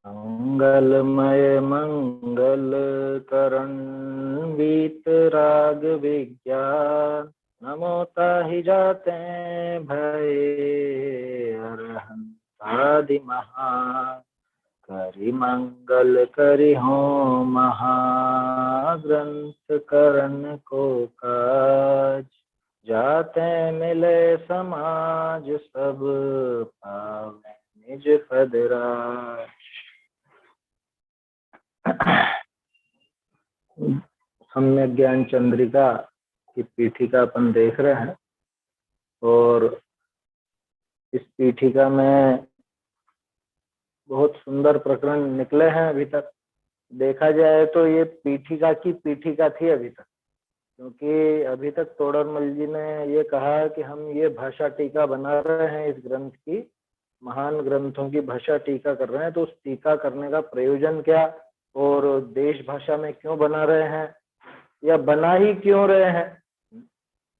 मंगलमय मंगल करण वीतराग विज्ञान, नमोता ही जाते भय अरहंत आदि महान। करि मंगल करि हो महाग्रंथ करण को काज, जाते मिले समाज सब पावे निज पद राज। सम्यक ज्ञान चंद्रिका की पीठिका अपन देख रहे हैं और इस पीठिका में बहुत सुंदर प्रकरण निकले हैं। अभी तक देखा जाए तो ये पीठिका की पीठिका थी अभी तक, क्योंकि अभी तक तोडरमल जी ने ये कहा कि हम ये भाषा टीका बना रहे हैं, इस ग्रंथ की महान ग्रंथों की भाषा टीका कर रहे हैं। तो उस टीका करने का प्रयोजन क्या और देश भाषा में क्यों बना रहे हैं या बना ही क्यों रहे हैं,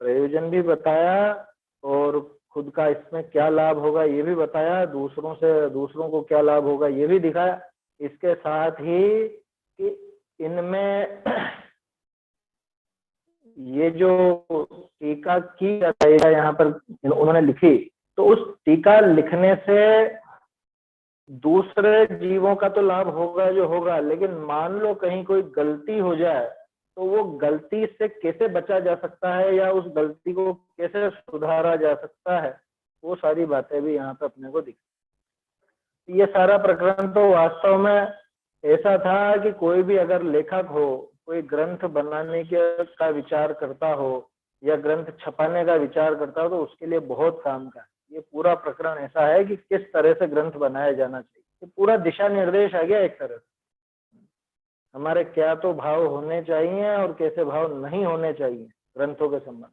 प्रयोजन भी बताया और खुद का इसमें क्या लाभ होगा ये भी बताया, दूसरों को क्या लाभ होगा ये भी दिखाया। इसके साथ ही कि इनमें ये जो टीका की जाएगा यहाँ पर उन्होंने लिखी, तो उस टीका लिखने से दूसरे जीवों का तो लाभ होगा जो होगा, लेकिन मान लो कहीं कोई गलती हो जाए तो वो गलती से कैसे बचा जा सकता है या उस गलती को कैसे सुधारा जा सकता है, वो सारी बातें भी यहाँ पे अपने को दिख। ये सारा प्रकरण तो वास्तव में ऐसा था कि कोई भी अगर लेखक हो, कोई ग्रंथ बनाने का विचार करता हो या ग्रंथ छपाने का विचार करता हो तो उसके लिए बहुत काम का है। ये पूरा प्रकरण ऐसा है कि किस तरह से ग्रंथ बनाया जाना चाहिए, ये पूरा दिशा निर्देश आ गया एक तरह से। हमारे क्या तो भाव होने चाहिए और कैसे भाव नहीं होने चाहिए ग्रंथों के संबंध,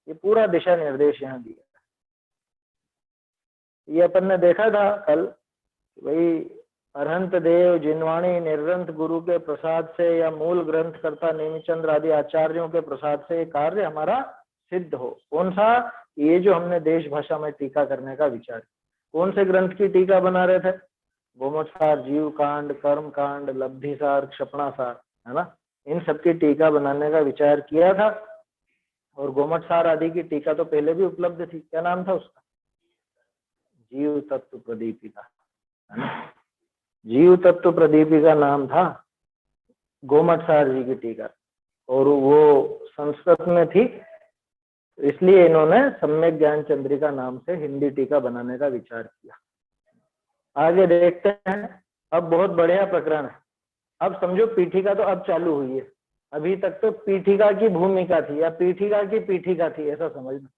ये पूरा दिशा निर्देश यहाँ दिया। ये अपन ने देखा था कल, भाई अरहंत देव जिनवाणी निर्ग्रंथ गुरु के प्रसाद से या मूल ग्रंथकर्ता नेमिचंद्र आदि आचार्यों के प्रसाद से कार्य हमारा सिद्ध हो। कौन सा? ये जो हमने देश भाषा में टीका करने का विचार, कौन से ग्रंथ की टीका बना रहे थे? गोमटसार, जीव कांड, कर्म कांड, लब्धिसार, क्षपणासार, है ना, इन सबकी टीका बनाने का विचार किया था। और गोमटसार आदि की टीका तो पहले भी उपलब्ध थी। क्या नाम था उसका? जीव तत्व प्रदीपिका, है ना, जीव तत्व प्रदीपिका नाम था गोमटसार जी की टीका, और वो संस्कृत में थी, इसलिए इन्होंने सम्यक ज्ञान चंद्रिका नाम से हिंदी टीका बनाने का विचार किया। आगे देखते हैं। अब बहुत बढ़िया प्रकरण है। अब समझो पीठिका तो अब चालू हुई है, अभी तक तो पीठिका की भूमिका थी या पीठिका की पीठिका थी, ऐसा समझना।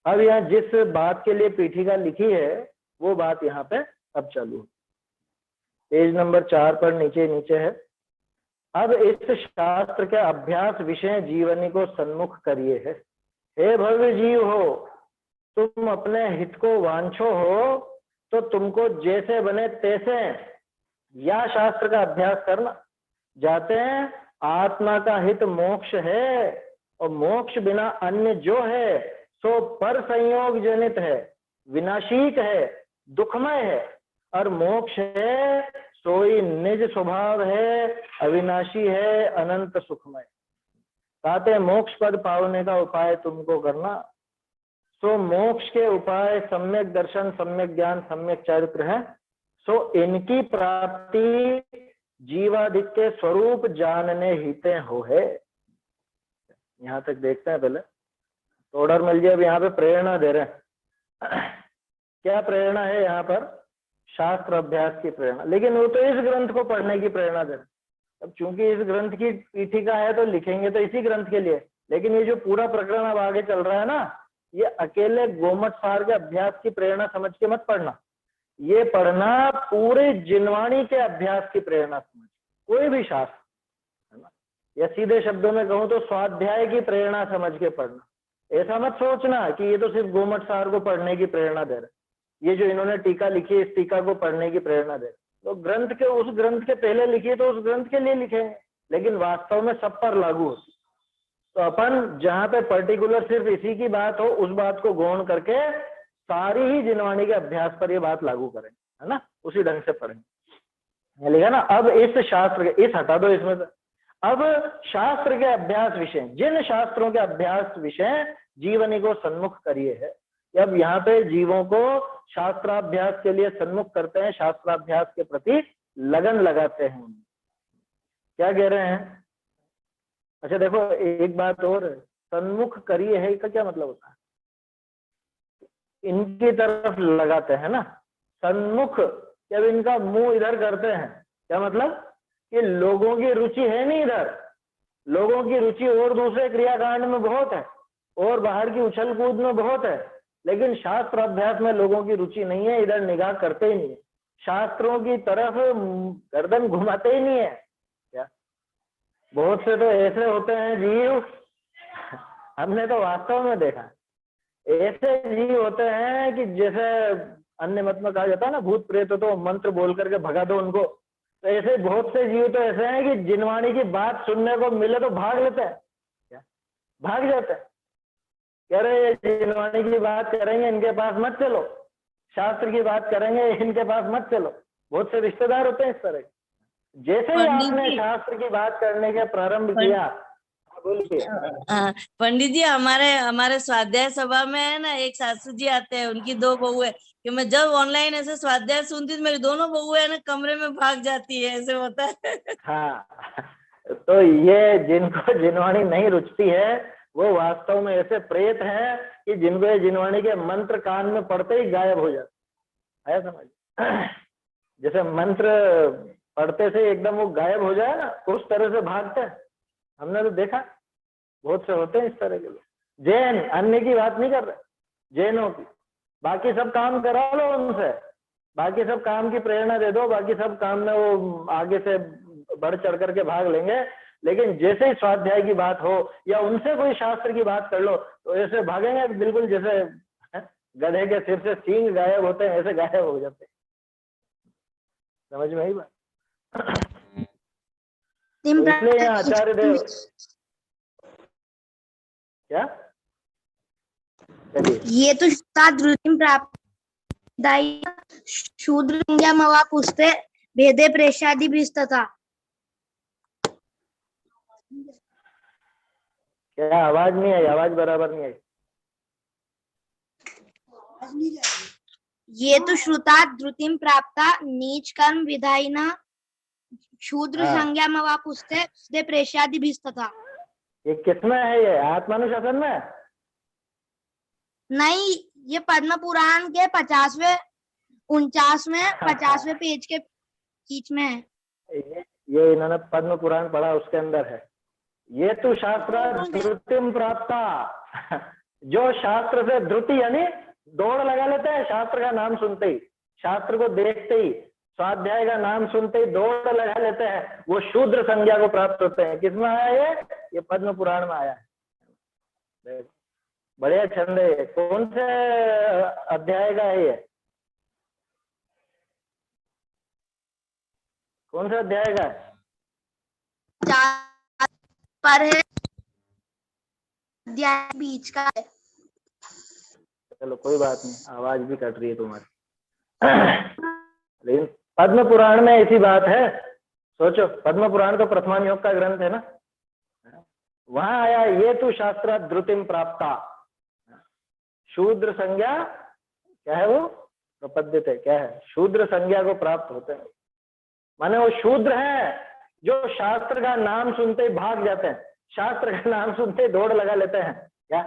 अब यहाँ जिस बात के लिए पीठिका लिखी है वो बात यहाँ पे अब चालू है। पेज नंबर 4 पर नीचे है। अब इस शास्त्र के अभ्यास विषय जीवनी को सन्मुख करिए है। हे भव्य जीव हो, तुम अपने हित को वांछो हो तो तुमको जैसे बने तैसे या शास्त्र का अभ्यास करना। जाते हैं आत्मा का हित मोक्ष है और मोक्ष बिना अन्य जो है सो पर संयोग जनित है, विनाशीक है, दुखमय है, और मोक्ष है सोई निज स्वभाव है, अविनाशी है, अनंत सुखमय। कहते मोक्ष पद पाने का उपाय तुमको करना। सो मोक्ष के उपाय सम्यक दर्शन, सम्यक ज्ञान, सम्यक चरित्र है। सो इनकी प्राप्ति जीवाधिक के स्वरूप जानने हिते हो है। यहाँ तक देखते हैं पहले। तोडरमल जी अब यहाँ पे प्रेरणा दे रहे हैं। क्या प्रेरणा है यहाँ पर? शास्त्र अभ्यास की प्रेरणा, लेकिन वो तो इस ग्रंथ को पढ़ने की प्रेरणा दे रहे हैं। अब चूंकि इस ग्रंथ की पीठिका है तो लिखेंगे तो इसी ग्रंथ के लिए, लेकिन ये जो पूरा प्रकरण अब आगे चल रहा है ना, ये अकेले गोमटसार के अभ्यास की प्रेरणा समझ के मत पढ़ना, ये पढ़ना पूरे जिनवाणी के अभ्यास की प्रेरणा समझ। कोई भी शास्त्र, है ना, या सीधे शब्दों में कहूं तो स्वाध्याय की प्रेरणा समझ के पढ़ना। ऐसा मत सोचना कि ये तो सिर्फ गोमटसार को पढ़ने की प्रेरणा दे रहे, ये जो इन्होंने टीका लिखी है इस टीका को पढ़ने की प्रेरणा दे। तो ग्रंथ के उस ग्रंथ के पहले लिखी तो उस ग्रंथ के लिए लिखेंगे, लेकिन वास्तव में सब पर लागू होती। तो अपन जहां पे पर्टिकुलर सिर्फ इसी की बात हो उस बात को गौण करके सारी ही जिनवाणी के अभ्यास पर ये बात लागू करें। है ना, उसी ढंग से पढ़ेंगे। लिखा ना, अब इस शास्त्र के, इस हटा दो इसमें से, अब शास्त्र के अभ्यास विषय, जिन शास्त्रों के अभ्यास विषय जीवनी को सन्मुख करिए है। अब यहाँ पे जीवों को शास्त्राभ्यास के लिए सन्मुख करते हैं, शास्त्राभ्यास के प्रति लगन लगाते हैं। क्या कह रहे हैं? अच्छा देखो, एक बात और, सन्मुख करिए है का क्या मतलब होता है? इनकी तरफ लगाते हैं ना, सन्मुख, जब इनका मुंह इधर करते हैं, क्या मतलब कि लोगों की रुचि है नहीं इधर, लोगों की रुचि और दूसरे क्रियाकांड में बहुत है, और बाहर की उछल कूद में बहुत है, लेकिन शास्त्र अभ्यास में लोगों की रुचि नहीं है, इधर निगाह करते ही नहीं है, शास्त्रों की तरफ गर्दन घुमाते ही नहीं है। क्या बहुत से तो ऐसे होते हैं जीव, हमने तो वास्तव में देखा, ऐसे जीव होते हैं कि जैसे अन्य मत में कहा जाता है ना, भूत प्रेत तो मंत्र बोल करके भगा दो उनको, तो ऐसे बहुत से जीव तो ऐसे हैं कि जिनवाणी की बात सुनने को मिले तो भाग लेते हैं, क्या भाग जाते हैं, कह रहे जिनवाणी की बात करेंगे इनके पास मत चलो, शास्त्र की बात करेंगे इनके पास मत चलो। बहुत से रिश्तेदार होते हैं इस तरह। जैसे ही आपने शास्त्र की बात करने के प्रारंभ किया, पंडित जी, हमारे स्वाध्याय सभा में है ना, एक सासू जी आते हैं, उनकी 2 बहुएं, कि मैं जब ऑनलाइन ऐसे स्वाध्याय सुनती तो मेरी दोनों बहुएं ना कमरे में भाग जाती है, ऐसे होता है। हाँ, तो ये जिनको जिनवाणी नहीं रुचती है वो वास्तव में ऐसे प्रेत हैं कि जिनको ये जिनवाणी के मंत्र कान में पड़ते ही गायब हो जाते है, समझ? जैसे मंत्र पढ़ते से एकदम वो गायब हो जाए ना, उस तरह से भागते हैं। हमने तो देखा, बहुत से होते हैं इस तरह के लोग। जैन, अन्य की बात नहीं कर रहे, जैनों की, बाकी सब काम करा लो उनसे, बाकी सब काम की प्रेरणा दे दो, बाकी सब काम में वो आगे से बढ़ चढ़ करके भाग लेंगे, लेकिन जैसे ही स्वाध्याय की बात हो या उनसे कोई शास्त्र की बात कर लो तो ऐसे भागेंगे, बिल्कुल जैसे गधे के सिर से सींग गायब होते हैं, ऐसे गायब हो जाते हैं। समझ में आई बात? तो इसलिए यहाँ आचार्य देव क्या, ये तो प्राप्त शूद्र संज्ञा मवा पुस्ते भेदे प्रेषादि था। क्या आवाज नहीं आई? आवाज बराबर नहीं आई। ये तो श्रुता द्रुतिम प्राप्ता नीच कर्म विधायिना शूद्र संज्ञा मवा पुस्ते प्रेषादि था। ये किसमें है? ये आत्मानुशासन में नहीं, ये पद्म पुराण के 50वें 50वें पेज के बीच में है। ये इन्होंने पद्म पुराण पढ़ा, उसके अंदर है। ये तो शास्त्र द्रुतिम प्राप्ता, जो शास्त्र से द्रुति यानी दौड़ लगा लेते हैं, शास्त्र का नाम सुनते ही, शास्त्र को देखते ही, स्वाध्याय का नाम सुनते ही दौड़ लगा लेते हैं, वो शूद्र संज्ञा को प्राप्त होते हैं। किसमें आया ये पद्म पुराण में आया है। बढ़िया छंद है। कौन से अध्याय का है ये? कौन सा अध्याय का है? पर है अध्याय बीच का है। चलो कोई बात नहीं, आवाज भी कट रही है तुम्हारी। लेकिन पद्म पुराण में ऐसी बात है, सोचो, पद्म पुराण तो प्रथमान योग का ग्रंथ है ना, वहां आया ये तो शास्त्र द्रुतिम प्राप्ता, शूद्र संज्ञा क्या है, वो प्रपद्यते क्या है, शूद्र संज्ञा को प्राप्त होते हैं। माने वो शूद्र है जो शास्त्र का नाम सुनते ही भाग जाते हैं, शास्त्र का नाम सुनते ही दौड़ लगा लेते हैं। क्या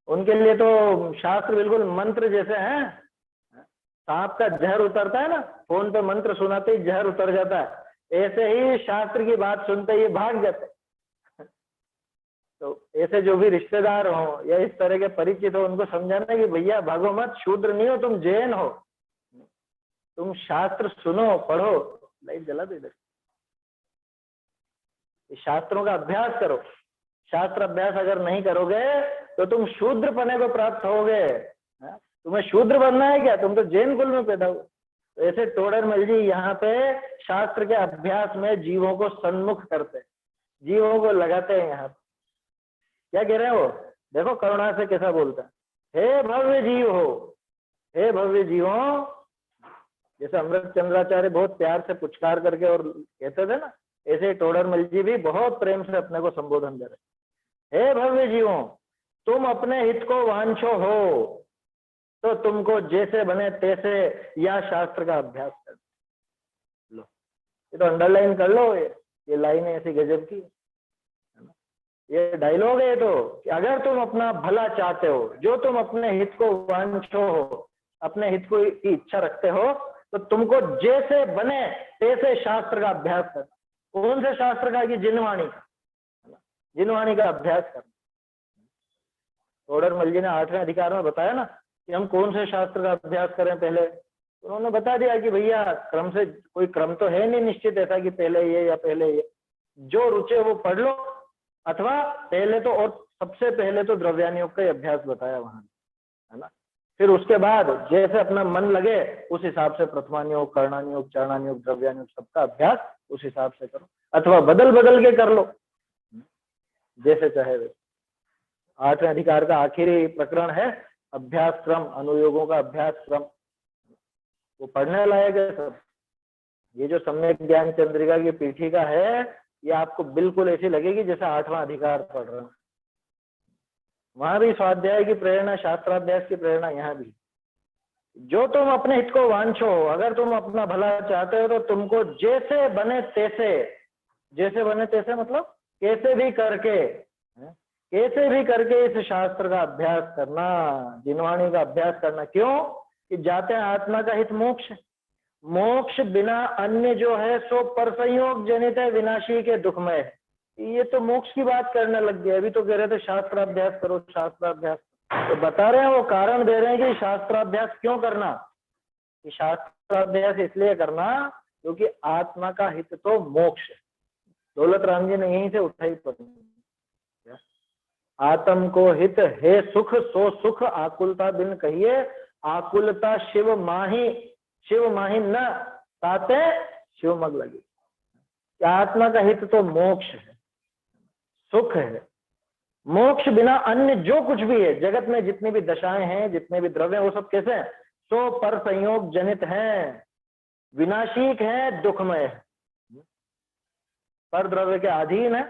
उनके लिए तो शास्त्र बिल्कुल मंत्र जैसे हैं। सांप का जहर उतरता है ना, फोन पे मंत्र सुनाते ही जहर उतर जाता है, ऐसे ही शास्त्र की बात सुनते ही भाग जाते हैं। तो ऐसे जो भी रिश्तेदार हो या इस तरह के परिचित हो, उनको समझाना कि भैया भागो मत, शूद्र नहीं हो तुम, जैन हो, तुम शास्त्र सुनो पढ़ो। लाइट जला दो इधर। शास्त्रों का अभ्यास करो, शास्त्र अभ्यास अगर नहीं करोगे तो तुम शूद्र पने को प्राप्त होगे। तुम्हें शूद्र बनना है क्या? तुम तो जैन कुल में पैदा हुए। तो ऐसे टोडरमल जी यहाँ पे शास्त्र के अभ्यास में जीवों को सन्मुख करते हैं, जीवों को लगाते हैं। यहाँ क्या कह रहे हैं वो? देखो करुणा से कैसा बोलता है, हे भव्य जीव हो, हे भव्य जीवों, जैसे अमृत चंद्राचार्य बहुत प्यार से पुचकार करके और कहते थे ना, ऐसे टोडरमल जी भी बहुत प्रेम से अपने को संबोधन करे। हे भव्य जीवों, तुम अपने हित को वांछो हो तो तुमको जैसे बने तैसे या शास्त्र का अभ्यास कर लो। ये तो अंडरलाइन कर लो, ये लाइन ऐसी गजब की है ना, ये डायलॉग है। तो कि अगर तुम अपना भला चाहते हो, जो तुम अपने हित को वांछो हो, अपने हित को की इच्छा रखते हो, तो तुमको जैसे बने तैसे शास्त्र का अभ्यास करना। कौन से शास्त्र का? कि जिनवाणी का, है ना, जिनवाणी का अभ्यास करना। टोडरमल जी ने 8वें अधिकार में बताया ना कि हम कौन से शास्त्र का अभ्यास करें पहले। उन्होंने बता दिया कि भैया क्रम से, कोई क्रम तो है नहीं निश्चित ऐसा कि पहले ये या पहले ये, जो रुचे वो पढ़ लो, अथवा पहले तो, और सबसे पहले तो द्रव्यानुयोग का अभ्यास बताया वहां, है ना। फिर उसके बाद जैसे अपना मन लगे उस हिसाब से प्रथमानुयोग, कर्णानुयोग, चरणानुयोग, द्रव्यानुयोग सबका अभ्यास उस हिसाब से करो, अथवा बदल बदल के कर लो, जैसे चाहे वैसे। 8वें अधिकार का आखिरी प्रकरण है अभ्यास क्रम, अनुयोगों का अभ्यास क्रम। वो पढ़ने लायक है सब। ये जो सम्यक ज्ञान चंद्रिका की पीठिका है, ये आपको बिल्कुल ऐसी लगेगी जैसे 8वां अधिकार पढ़ रहे हैं। वहां भी स्वाध्याय की प्रेरणा, शास्त्राभ्यास की प्रेरणा यहाँ भी। जो तुम अपने हित को वांछो, अगर तुम अपना भला चाहते हो तो तुमको जैसे बने तैसे, जैसे बने तैसे मतलब कैसे भी करके, कैसे भी करके इस शास्त्र का अभ्यास करना, जिनवाणी का अभ्यास करना। क्यों? कि जाते हैं आत्मा का हित मोक्ष। मोक्ष बिना अन्य जो है सो पर संयोग जनित है, विनाशी के दुखमय है। ये तो मोक्ष की बात करने लग गए। अभी तो कह रहे थे शास्त्राभ्यास करो, शास्त्राभ्यास। तो बता रहे हैं, वो कारण दे रहे हैं कि शास्त्राभ्यास क्यों करना। कि शास्त्राभ्यास इसलिए करना क्योंकि आत्मा का हित तो मोक्ष है। दौलत राम जी ने यहीं से उठाई पड़ी, आत्म को हित है सुख, सो सुख आकुलता बिन कहिए, आकुलता शिव माही न ताते शिव मग लगी। आत्मा का हित तो मोक्ष है, सुख है। मोक्ष बिना अन्य जो कुछ भी है जगत में, जितनी भी दशाएं हैं, जितने भी द्रव्य, वो सब कैसे हैं? सो पर संयोग जनित हैं, विनाशिक है, दुखमय है। पर द्रव्य के अधीन है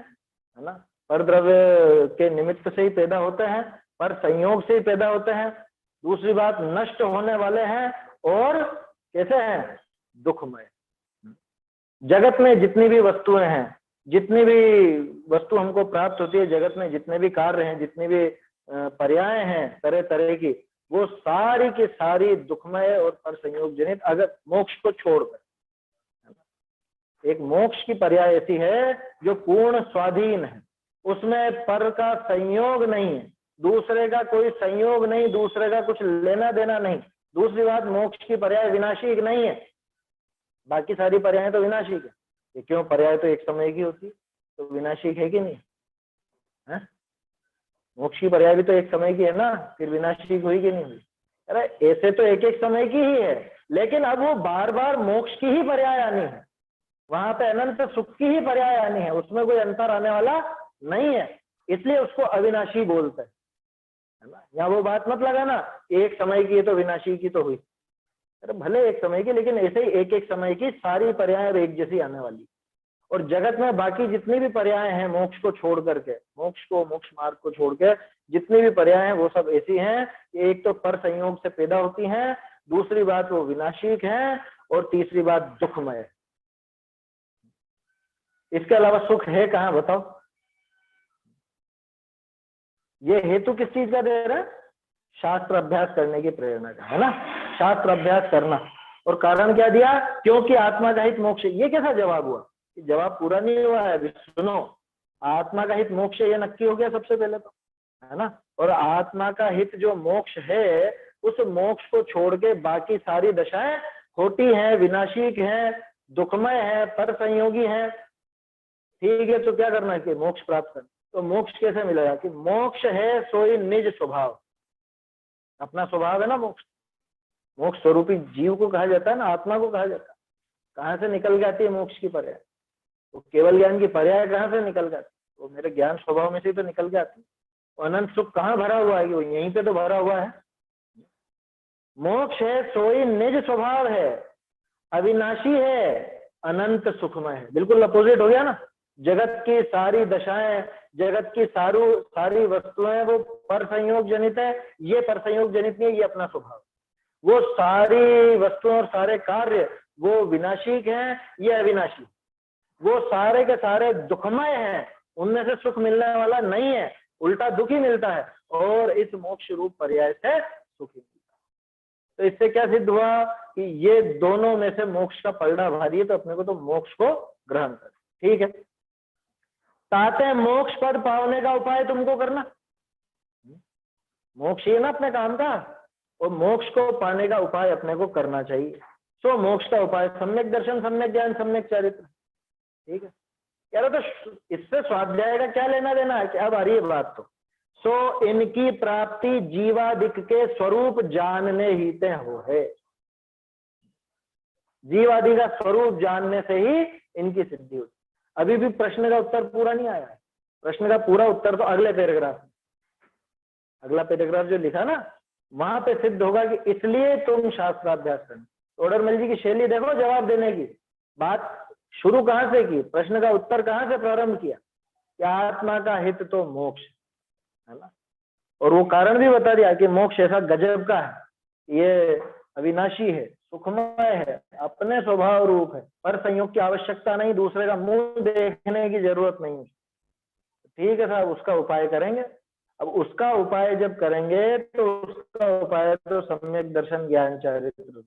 ना, पर द्रव्य के निमित्त से ही पैदा होते हैं, पर संयोग से ही पैदा होते हैं। दूसरी बात, नष्ट होने वाले हैं और कैसे हैं? दुखमय। जगत में जितनी भी वस्तुएं हैं, जितनी भी वस्तु हमको प्राप्त होती है जगत में, जितने भी कार्य हैं, जितनी भी पर्याय हैं तरह तरह की, वो सारी की सारी दुखमय और पर संयोग जनित, अगर मोक्ष को छोड़कर। एक मोक्ष की पर्याय ऐसी है जो पूर्ण स्वाधीन है, उसमें पर का संयोग नहीं है, दूसरे का कोई संयोग नहीं, दूसरे का कुछ लेना देना नहीं। दूसरी बात, मोक्ष की पर्याय विनाशिक नहीं है। बाकी सारी पर्याय तो विनाशिक है। ये क्यों? पर्याय तो एक समय की होती है, तो विनाशिक है कि नहीं है? मोक्ष की पर्याय भी तो एक समय की है ना, फिर विनाशिक हुई कि नहीं हुई? अरे ऐसे तो एक एक समय की ही है, लेकिन अब वो बार बार मोक्ष की ही पर्याय आनी है, वहां पे अनंत सुख की ही पर्याय आनी है, उसमें कोई अंतर आने वाला नहीं है, इसलिए उसको अविनाशी बोलते हैं, है ना। यहाँ वो बात मत लगाना एक समय की है तो विनाशी की तो हुई। अरे भले एक समय की, लेकिन ऐसे ही एक एक समय की सारी पर्याय एक जैसी आने वाली। और जगत में बाकी जितनी भी पर्याय हैं मोक्ष को छोड़ करके, मोक्ष मार्ग को छोड़ के जितनी भी पर्याय हैं वो सब ऐसी हैं कि एक तो पर संयोग से पैदा होती हैं, दूसरी बात वो विनाशिक हैं, और तीसरी बात दुखमय। इसके अलावा सुख है कहाँ बताओ? ये हेतु किस चीज का दे रहा है? शास्त्र अभ्यास करने की प्रेरणा का, है ना। शास्त्र अभ्यास करना, और कारण क्या दिया? क्योंकि आत्मा का हित मोक्ष। ये कैसा जवाब हुआ? जवाब पूरा नहीं हुआ है, अभी सुनो। आत्मा का हित मोक्ष, ये नक्की हो गया सबसे पहले तो, है ना। और आत्मा का हित जो मोक्ष है, उस मोक्ष को छोड़ के बाकी सारी दशाएं खोटी हैं, विनाशिक हैं, दुखमय है, पर संयोगी है। ठीक है, तो क्या करना है कि मोक्ष प्राप्त करना। तो मोक्ष कैसे मिलेगा? कि मोक्ष है सोई निज स्वभाव, अपना स्वभाव है ना मोक्ष। मोक्ष स्वरूपी जीव को कहा जाता है ना, आत्मा को कहा जाता है। कहाँ से निकल जाती है मोक्ष की पर्याय? तो केवल ज्ञान की पर्याय कहाँ से निकल जाती? वो मेरे ज्ञान स्वभाव में से तो निकल जाती है। अनंत सुख कहाँ भरा हुआ है? वो यहीं पे तो भरा हुआ है। मोक्ष है सोई निज स्वभाव है, अविनाशी है, अनंत सुखमय है। बिल्कुल अपोजिट हो गया ना। जगत की सारी दशाएं, जगत की सारी वस्तुएं वो पर संयोग जनित है, ये पर संयोग जनित नहीं है, ये अपना स्वभाव। वो सारी वस्तुएं और सारे कार्य वो विनाशिक हैं, ये अविनाशी। वो सारे के सारे दुखमय हैं, उनमें से सुख मिलने वाला नहीं है, उल्टा दुख ही मिलता है। और इस मोक्ष रूप पर्याय से सुख ही मिलता है। तो इससे क्या सिद्ध हुआ कि ये दोनों में से मोक्ष का पलड़ा भारी है, तो अपने को तो मोक्ष को ग्रहण कर। ठीक है, ताते मोक्ष पद पाने का उपाय तुमको करना। मोक्ष ही है ना अपने काम का, और मोक्ष को पाने का उपाय अपने को करना चाहिए। सो मोक्ष का उपाय सम्यक दर्शन, सम्यक ज्ञान, सम्यक चरित्र। ठीक है यार, तो इससे स्वाध्याय का क्या लेना देना है? क्या अब आ रही है बात। तो सो इनकी प्राप्ति जीवादिक के स्वरूप जानने ही ते हो है। जीवादि का स्वरूप जानने से ही इनकी सिद्धि होती। अभी भी प्रश्न का उत्तर पूरा नहीं आया है। प्रश्न का पूरा उत्तर तो अगले पैराग्राफ में, अगला पैराग्राफ जो लिखा ना, वहां पे सिद्ध होगा कि इसलिए तुम शास्त्राभ्यास करना। टोडरमल जी की शैली देखो जवाब देने की। बात शुरू कहां से की, प्रश्न का उत्तर कहां से प्रारंभ किया कि आत्मा का हित तो मोक्ष है ना। और वो कारण भी बता दिया कि मोक्ष ऐसा गजब का है, ये अविनाशी है, सुखमय है, अपने स्वभाव रूप है, पर संयोग की आवश्यकता नहीं, दूसरे का मुंह देखने की जरूरत नहीं। ठीक है साहब, उसका उपाय करेंगे। अब उसका उपाय जब करेंगे तो उसका उपाय तो सम्यक दर्शन ज्ञान चरित्र।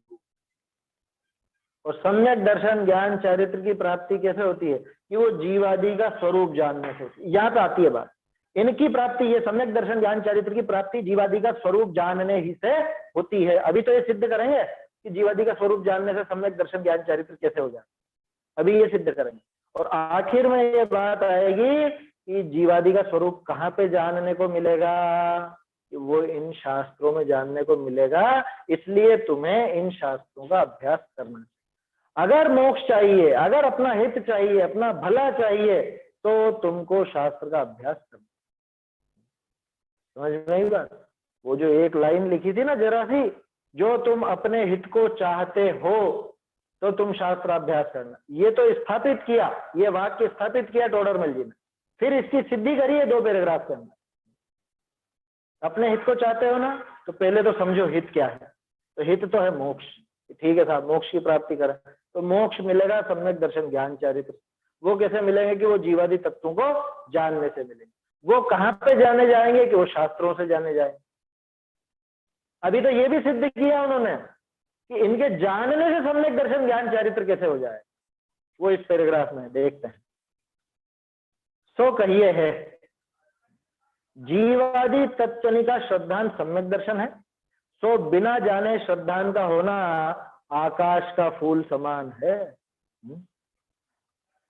और सम्यक दर्शन ज्ञान चरित्र की प्राप्ति कैसे होती है कि वो जीवादि का स्वरूप जानने से होती है। यहाँ पे आती है बात, इनकी प्राप्ति, ये सम्यक दर्शन ज्ञान चरित्र की प्राप्ति जीवादि का स्वरूप जानने ही से होती है। अभी तो ये सिद्ध करेंगे कि जीवादि का स्वरूप जानने से सम्यक दर्शन ज्ञान चरित्र कैसे हो जाए, अभी ये सिद्ध करेंगे। और आखिर में ये बात आएगी कि जीवादि का स्वरूप कहाँ पे जानने को मिलेगा, कि वो इन शास्त्रों में जानने को मिलेगा। इसलिए तुम्हें इन शास्त्रों का अभ्यास करना चाहिए। अगर मोक्ष चाहिए, अगर अपना हित चाहिए, अपना भला चाहिए, तो तुमको शास्त्र का अभ्यास करना। समझ में आई बात? वो जो एक लाइन लिखी थी ना जरा सी, जो तुम अपने हित को चाहते हो तो तुम शास्त्राभ्यास करना, ये तो स्थापित किया, ये वाक्य स्थापित किया टोडरमल जी ने। फिर इसकी सिद्धि करी है 2 पैराग्राफ के अंदर। अपने हित को चाहते हो ना, तो पहले तो समझो हित क्या है। तो हित तो है मोक्ष। ठीक है साहब, मोक्ष की प्राप्ति करें तो मोक्ष मिलेगा सम्यक दर्शन ज्ञान चरित्र। वो कैसे मिलेंगे कि वो जीवादि तत्वों को जानने से मिलेंगे। वो कहाँ पे जाने जाएंगे कि वो शास्त्रों से जाने जाएंगे। अभी तो ये भी सिद्ध किया उन्होंने कि इनके जानने से सम्यक दर्शन ज्ञान चरित्र कैसे हो जाए, वो इस पैराग्राफ में देखते हैं। सो कहिए है, जीवादि तत्वनि का श्रद्धान सम्यक दर्शन है। सो बिना जाने श्रद्धान का होना आकाश का फूल समान है।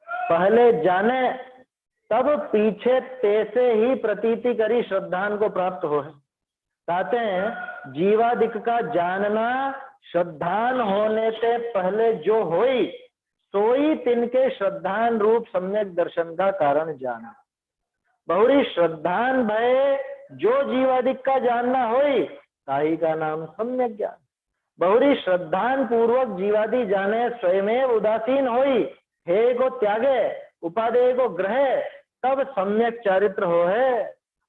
पहले जाने तब पीछे तैसे ही प्रतीति करी श्रद्धान को प्राप्त हो है। कहते हैं जीवादिक का जानना श्रद्धान होने से पहले जो होई, सोई तिनके श्रद्धान रूप सम्यक दर्शन का कारण जाना। बहुरी श्रद्धान भय जो जीवादिक का जानना होई, ताही का नाम सम्यक ज्ञान। बहुरी श्रद्धान पूर्वक जीवादि जाने स्वयं उदासीन होई, हे को त्यागे उपादेय को ग्रहे, तब सम्यक चारित्र हो है।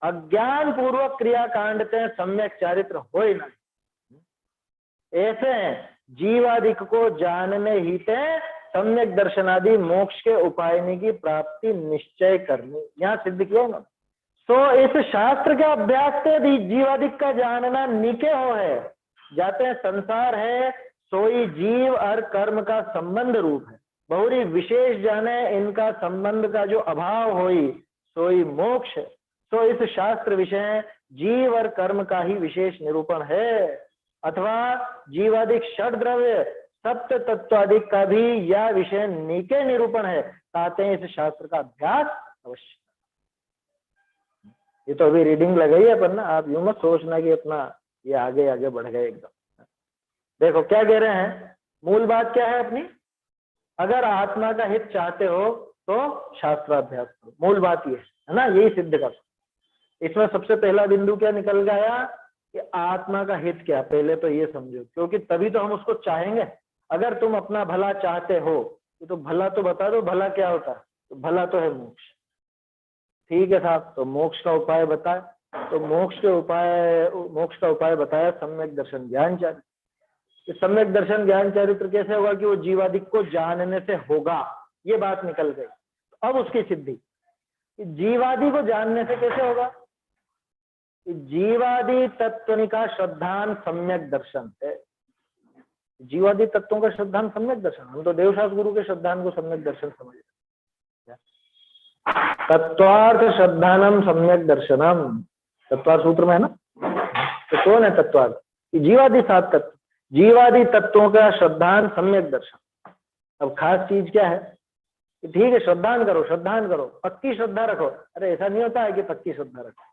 अज्ञान पूर्वक क्रिया कांडते सम्यक चारित्र हो ही नहीं। ऐसे जीवादिक को जानने ही ते सम्यक दर्शनादि मोक्ष के उपायनी की प्राप्ति निश्चय करनी, यहाँ सिद्ध किया ना। सो इस शास्त्र के अभ्यास से जीवादिक का जानना नीचे हो है। जाते हैं संसार है, सोई जीव और कर्म का संबंध रूप है। बहुरी विशेष जाने इनका संबंध का जो अभाव होई, सोई मोक्ष। तो इस शास्त्र विषय जीव और कर्म का ही विशेष निरूपण है, अथवा जीवादिक षड द्रव्य सप्त तत्वादिक का भी यह विषय नीचे निरूपण है। कहते हैं इस शास्त्र का अभ्यास अवश्य। ये तो अभी रीडिंग लगाई है, पर ना आप यूं मत सोचना कि अपना ये आगे आगे बढ़ गए एकदम। देखो क्या कह रहे हैं, मूल बात क्या है अपनी, अगर आत्मा का हित चाहते हो तो शास्त्राभ्यास करो। मूल बात ये है ना, यही सिद्ध कर। इसमें सबसे पहला बिंदु क्या निकल गया कि आत्मा का हित क्या, पहले तो ये समझो, क्योंकि तभी तो हम उसको चाहेंगे। अगर तुम अपना भला चाहते हो तो भला तो बता दो, भला क्या होता है? तो भला तो है मोक्ष। ठीक है साहब, तो मोक्ष का उपाय बताए। तो मोक्ष का उपाय बताया सम्यक दर्शन ज्ञान चरित्र। सम्यक दर्शन ज्ञान चरित्र कैसे होगा? कि वो जीवादिक को जानने से होगा, ये बात निकल गई। अब उसकी सिद्धि कि जीवादि को जानने से कैसे होगा? कि जीवादि तत्व का श्रद्धान सम्यक दर्शन है। जीवादि तत्वों का श्रद्धान सम्यक दर्शन, हम तो देवशास्त्र गुरु के श्रद्धान को सम्यक दर्शन समझ रहे। तत्वार्थ श्रद्धानम सम्यक दर्शनम, तत्वार्थ सूत्र में है ना। तो कौन है तत्वार्थ? जीवादि सात तत्व, जीवादि तत्वों का श्रद्धान सम्यक दर्शन। अब खास चीज क्या है? ठीक है श्रद्धान करो, पक्की श्रद्धा रखो। अरे ऐसा नहीं होता है कि पक्की श्रद्धा रखो।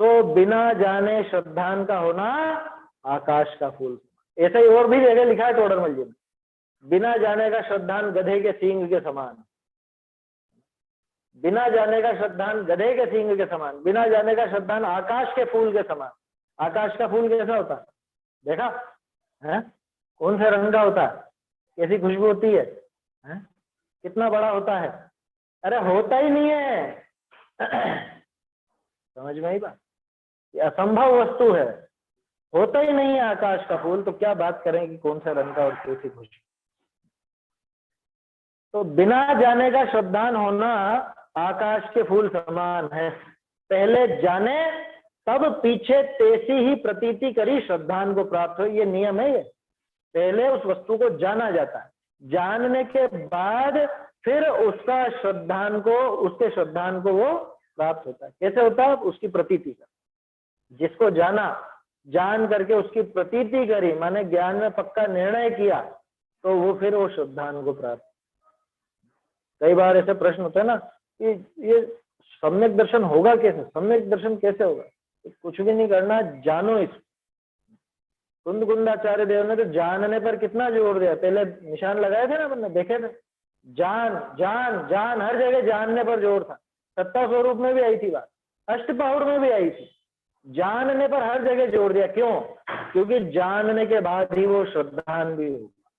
तो बिना जाने श्रद्धान का होना आकाश का फूल। ऐसा ही और भी जगह लिखा है टोडरमल जी में, बिना जाने का श्रद्धान गधे के सींग के समान। बिना जाने का श्रद्धान गधे के सींग के समान, बिना जाने का श्रद्धान आकाश के फूल के समान। आकाश का फूल कैसा होता है? देखा है? कौन से रंग का होता है? कैसी खुशबू होती है? कितना बड़ा होता है? अरे होता ही नहीं है। समझ में आई बात? ये असंभव वस्तु है, होता ही नहीं है आकाश का फूल। तो क्या बात करें कि कौन सा रंग का और कैसी खुशबू। तो बिना जाने का श्रद्धान होना आकाश के फूल समान है। पहले जाने तब पीछे तैसी ही प्रतीति करी श्रद्धान को प्राप्त हो, ये नियम है। ये पहले उस वस्तु को जाना जाता है, जानने के बाद फिर उसके श्रद्धान को वो प्राप्त होता है। कैसे होता है? उसकी प्रतीति का, जिसको जाना, जान करके उसकी प्रतीति करी, माने ज्ञान में पक्का निर्णय किया, तो वो फिर वो श्रद्धान को प्राप्त। कई बार ऐसे प्रश्न होते हैं ना कि ये सम्यक दर्शन होगा कैसे? सम्यक दर्शन कैसे होगा? कुछ भी नहीं करना, जानो इस। कुंदकुंदाचार्य देव ने तो जानने पर कितना जोर दिया। पहले निशान लगाए थे ना, मैंने देखे थे, जान जान जान, हर जगह जानने पर जोर था। सत्ता स्वरूप में भी आई थी बात, अष्टपहुड़ में भी आई थी, जानने पर हर जगह जोर दिया। क्यों? क्योंकि जानने के बाद ही वो श्रद्धान भी होगा,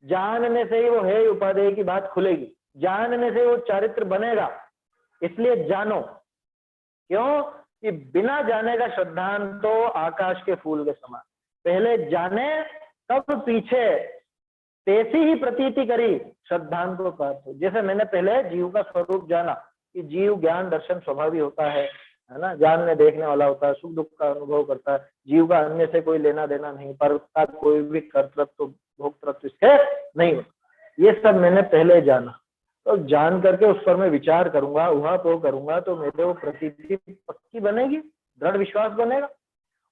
जानने से ही वो है उपादेय की बात खुलेगी, जानने से वो चारित्र बनेगा। इसलिए जानो। क्यों? कि बिना जाने का श्रद्धान तो आकाश के फूल के समान। पहले जाने तब पीछे तैसी ही प्रतीति करी श्रद्धान को प्राप्त हो। जैसे मैंने पहले जीव का स्वरूप जाना कि जीव ज्ञान दर्शन स्वभावी होता है ना, जानने देखने वाला होता है, सुख दुख का अनुभव करता है। जीव का अन्य से कोई लेना देना नहीं, पर कोई भी कर्तृत्व भोक्तृत्व इसके नहीं होता। ये सब मैंने पहले जाना। तो जान करके उस पर मैं विचार करूंगा, उहापोह करूंगा, तो मेरे वो प्रतीति पक्की बनेगी, दृढ़ विश्वास बनेगा।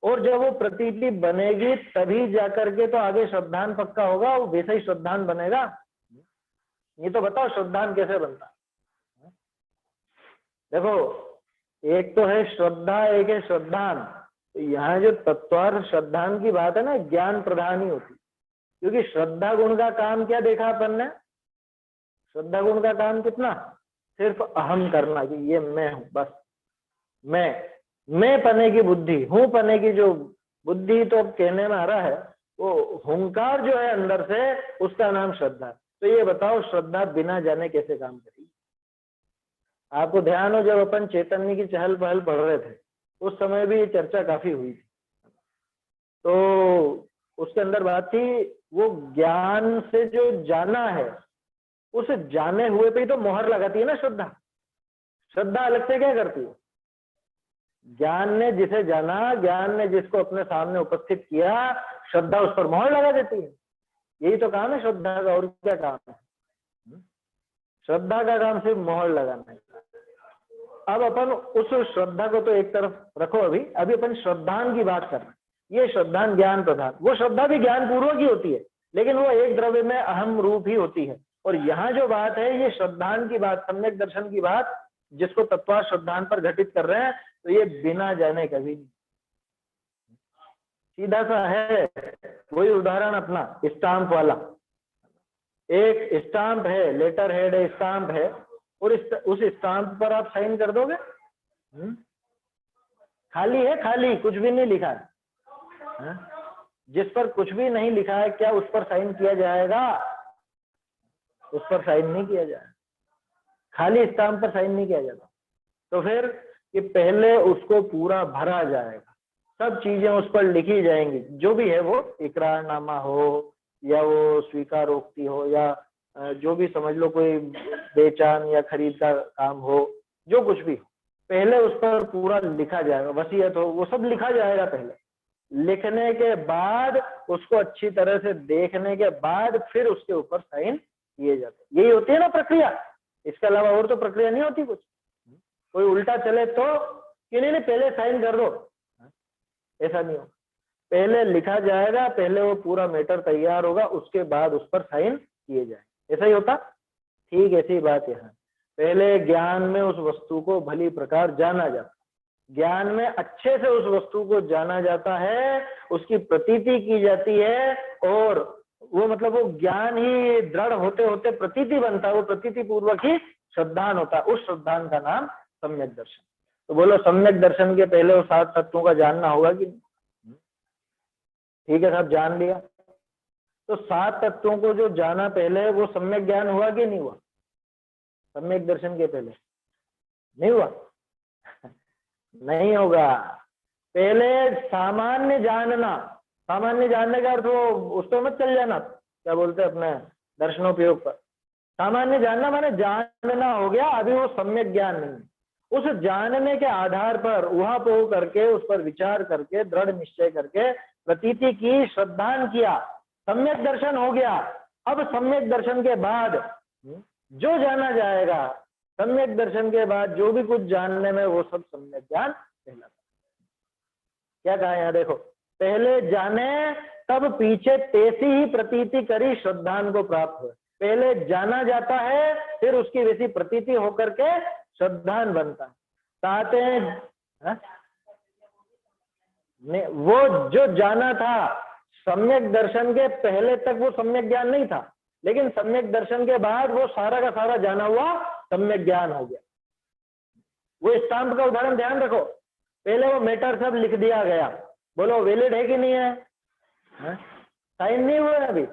और जब वो प्रतीति बनेगी तभी जाकर के तो आगे श्रद्धान पक्का होगा, वो वैसे ही श्रद्धान बनेगा। ये तो बताओ श्रद्धान कैसे बनता है? देखो, एक तो है श्रद्धा, एक है श्रद्धान। तो यहाँ जो तत्वार्थ श्रद्धान की बात है ना, ज्ञान प्रधान ही होती। क्योंकि श्रद्धा गुण का काम क्या देखा अपन ने? श्रद्धा गुण का काम कितना? सिर्फ अहम करना कि ये मैं हूं, बस मैं पने की बुद्धि, हूं पने की जो बुद्धि, तो अब कहने में आ रहा है वो हुंकार जो है अंदर से, उसका नाम श्रद्धा। तो ये बताओ श्रद्धा बिना जाने कैसे काम करेगी? आपको ध्यान हो, जब अपन चैतन्य की चहल पहल पढ़ रहे थे उस समय भी ये चर्चा काफी हुई थी। तो उसके अंदर बात थी, वो ज्ञान से जो जाना है उस जाने हुए पे ही तो मोहर लगाती है ना श्रद्धा। श्रद्धा अलग से क्या करती है? ज्ञान ने जिसे जाना, ज्ञान ने जिसको अपने सामने उपस्थित किया, श्रद्धा उस पर मोहर लगा देती है। यही तो काम है श्रद्धा का, और क्या काम है? श्रद्धा का काम सिर्फ मोहर लगाना है। अब अपन उस श्रद्धा को तो एक तरफ रखो, अभी अपन श्रद्धान की बात कर रहे हैं। ये श्रद्धान ज्ञान प्रधान, वो श्रद्धा भी ज्ञान पूर्वक ही होती है, लेकिन वो एक द्रव्य में अहम रूप ही होती है। और यहाँ जो बात है ये श्रद्धान की बात, सम्यक दर्शन की बात, जिसको तत्वा श्रद्धान पर घटित कर रहे हैं, तो ये बिना जाने कभी नहीं। सीधा सा है, वही उदाहरण अपना स्टाम्प वाला। एक स्टाम्प है, लेटर हेड है, स्टाम्प है, और उस स्टाम्प पर आप साइन कर दोगे? खाली है, खाली, कुछ भी नहीं लिखा है। जिस पर कुछ भी नहीं लिखा है, क्या उस पर साइन किया जाएगा? उस पर साइन नहीं किया जाएगा, खाली स्टाम्प पर साइन नहीं किया जाता। तो फिर कि पहले उसको पूरा भरा जाएगा, सब चीजें उस पर लिखी जाएंगी, जो भी है वो इकरारनामा हो या वो स्वीकारोक्ति हो या जो भी समझ लो कोई बेचान या खरीद का काम हो, जो कुछ भी हो, पहले उस पर पूरा लिखा जाएगा। वसीयत हो, वो सब लिखा जाएगा पहले। लिखने के बाद उसको अच्छी तरह से देखने के बाद फिर उसके ऊपर साइन किए जाते। यही होती है ना प्रक्रिया, इसके अलावा और तो प्रक्रिया नहीं होती कुछ। कोई उल्टा चले तो कि नहीं पहले साइन कर दो, ऐसा नहीं होगा। पहले लिखा जाएगा, पहले वो पूरा मैटर तैयार होगा, उसके बाद उस पर साइन किए जाए। ऐसा ही होता। ठीक ऐसी बात यहाँ, पहले ज्ञान में उस वस्तु को भली प्रकार जाना जाता, ज्ञान में अच्छे से उस वस्तु को जाना जाता है, उसकी प्रतीति की जाती है, और वो मतलब वो ज्ञान ही दृढ़ होते होते प्रतीति बनता है, वो प्रतीति पूर्वक ही श्रद्धान होता है। उस श्रद्धान का नाम सम्यक दर्शन। तो बोलो सम्यक दर्शन के पहले वो 7 तत्वों का जानना होगा कि नहीं? ठीक है साहब, जान लिया। तो 7 तत्वों को जो जाना पहले, वो सम्यक ज्ञान हुआ कि नहीं हुआ? सम्यक दर्शन के पहले नहीं हुआ? नहीं होगा। पहले सामान्य जानना, सामान्य जानने का अर्थ वो उस पर मत चल जाना, क्या बोलते हैं अपने दर्शनोपयोग पर। सामान्य जानना माने जानना हो गया, अभी वो सम्यक ज्ञान नहीं। उस जानने के आधार पर वहां पे करके, उस पर विचार करके, दृढ़ निश्चय करके प्रतीति की, श्रद्धान किया, सम्यक दर्शन हो गया। अब सम्यक दर्शन के बाद जो जाना जाएगा, सम्यक दर्शन के बाद जो भी कुछ जानने में, वो सब सम्यक ज्ञान कहलाता। क्या कहा यहाँ देखो, पहले जाने तब पीछे तेसी ही प्रतीति करी श्रद्धान को प्राप्त हुए। पहले जाना जाता है, फिर उसकी वैसी प्रतीति होकर के श्रद्धान बनता है। चाहते हैं वो जो जाना था सम्यक दर्शन के पहले तक वो सम्यक ज्ञान नहीं था, लेकिन सम्यक दर्शन के बाद वो सारा का सारा जाना हुआ सम्यक ज्ञान हो गया। वो स्टाम्प का उदाहरण ध्यान रखो, पहले वो मैटर सब लिख दिया गया, बोलो वैलिड है कि नहीं है? साइन नहीं हुआ अभी,